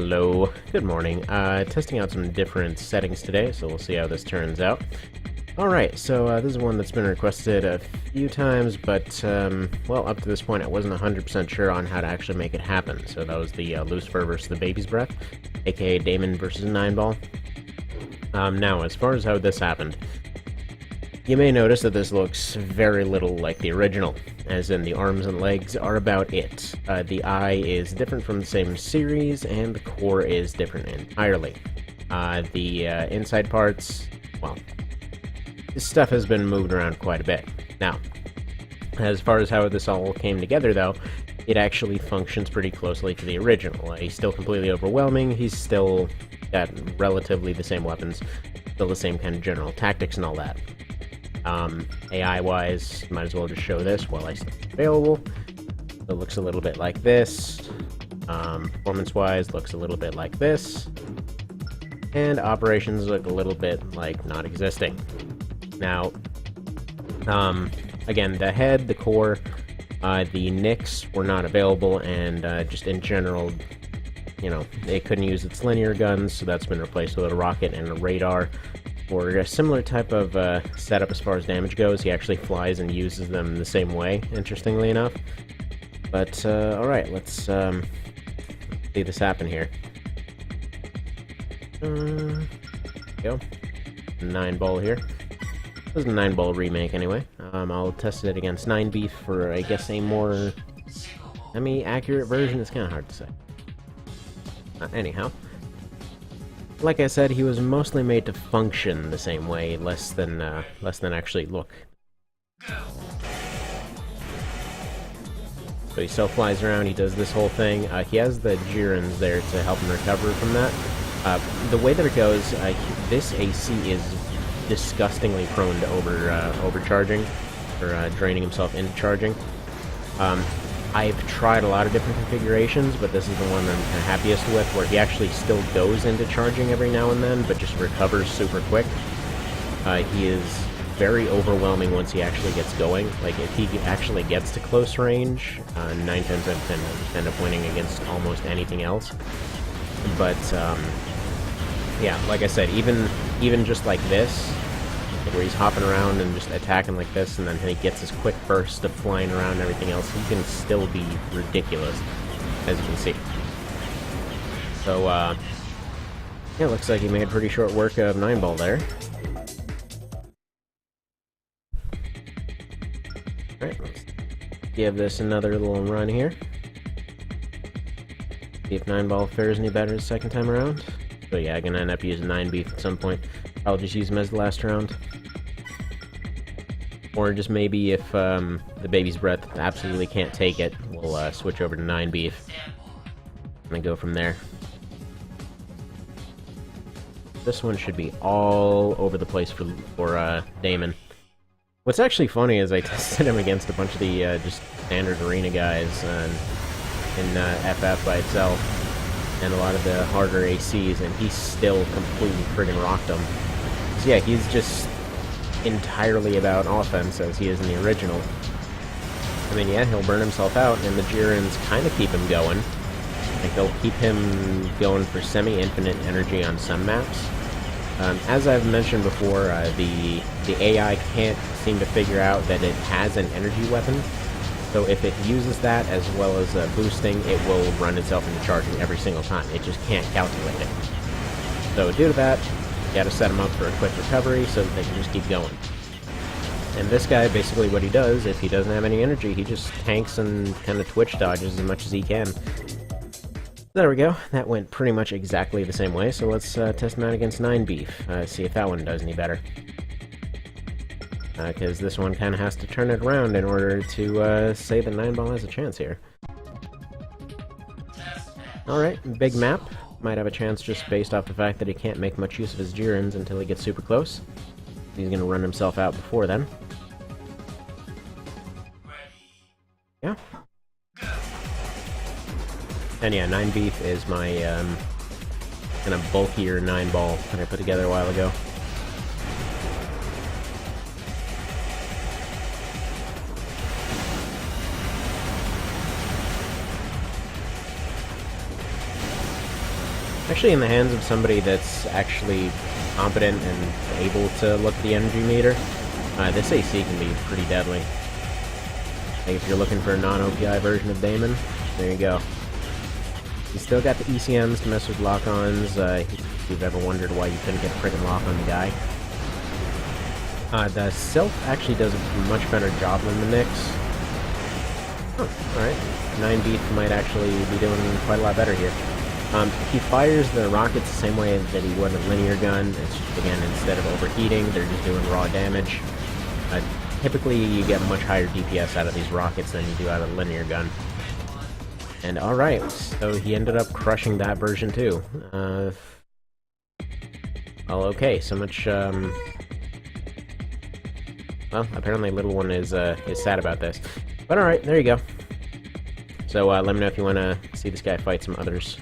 Hello, good morning. Testing out some different settings today, so we'll see how this turns out. Alright, so this is one that's been requested a few times, but, well, up to this point I wasn't 100% sure on how to actually make it happen. So that was the Lucifer versus the Baby's Breath, aka Daemon versus Nineball. Now, as far as how this happened, you may notice that this looks very little like the original, as in the arms and legs are about it. The eye is different from the same series, and the core is different entirely. The inside parts, well, this stuff has been moved around quite a bit. Now, as far as how this all came together, though, it actually functions pretty closely to the original. He's still completely overwhelming, he's still got relatively the same weapons, still the same kind of general tactics and all that. AI-wise, might as well just show this while it's available. It looks a little bit like this. Performance-wise, looks a little bit like this. And operations look a little bit like not existing. Now, again, the head, the core, the nicks were not available, and just in general, you know, it couldn't use its linear guns, so that's been replaced with a rocket and a radar. For a similar type of setup as far as damage goes, he actually flies and uses them the same way, interestingly enough. But, alright, let's see this happen here. There we go. Nineball here. This is a Nineball remake, anyway. I'll test it against Ninebeef for, I guess, a more semi-accurate version. It's kind of hard to say. Anyhow. Like I said, he was mostly made to function the same way, less than actually look. So he still flies around, he does this whole thing. He has the Jirans there to help him recover from that. The way that it goes, this AC is disgustingly prone to overcharging, or draining himself into charging. I've tried a lot of different configurations, but this is the one I'm kind of happiest with, where he actually still goes into charging every now and then, but just recovers super quick. He is very overwhelming once he actually gets going. Like, if he actually gets to close range, 9 times out of 10 he'll just end up winning against almost anything else. But, yeah, like I said, even just like this, where he's hopping around and just attacking like this, and then he gets his quick burst of flying around and everything else, he can still be ridiculous, as you can see. So, yeah, looks like he made pretty short work of Nineball there. Alright, let's give this another little run here. See if Nineball fares any better the second time around. So yeah, I'm gonna end up using Ninebeef at some point. I'll just use him as the last round. Or just maybe if the Baby's Breath absolutely can't take it, we'll switch over to Ninebeef and then go from there. This one should be all over the place for Daemon. What's actually funny is I tested him against a bunch of the just standard arena guys in FF by itself, and a lot of the harder ACs, and he still completely friggin' rocked them. So yeah, he's just entirely about offense as he is in the original. I mean, yeah, he'll burn himself out, and the Jirans kind of keep him going. Like, they'll keep him going for semi-infinite energy on some maps. As I've mentioned before, the AI can't seem to figure out that it has an energy weapon. So if it uses that as well as boosting, it will run itself into charging every single time. It just can't calculate it. So due to that, you gotta set him up for a quick recovery so that they can just keep going. And this guy, basically what he does, if he doesn't have any energy, he just tanks and kind of twitch dodges as much as he can. There we go. That went pretty much exactly the same way, so let's test him out against Ninebeef, see if that one does any better. Because this one kind of has to turn it around in order to say that Nineball has a chance here. Alright, big map. Might have a chance just based off the fact that he can't make much use of his Jirans until he gets super close. He's gonna run himself out before then. Yeah. And yeah, Ninebeef is my kind of bulkier Nineball that I put together a while ago. Actually, in the hands of somebody that's actually competent and able to look at the energy meter, this AC can be pretty deadly. Like if you're looking for a non-OPI version of Daemon, there you go. You still got the ECMs to mess with lock-ons, if you've ever wondered why you couldn't get a frickin' lock on the guy. The Sylph actually does a much better job than the Nyx. Oh, alright. 9-beat might actually be doing quite a lot better here. He fires the rockets the same way that he would a linear gun. It's just, again, instead of overheating, they're just doing raw damage. Typically, you get much higher DPS out of these rockets than you do out of a linear gun. And alright, so he ended up crushing that version too. Well, okay, so much, well, apparently Little One is sad about this. But alright, there you go. So, let me know if you want to see this guy fight some others.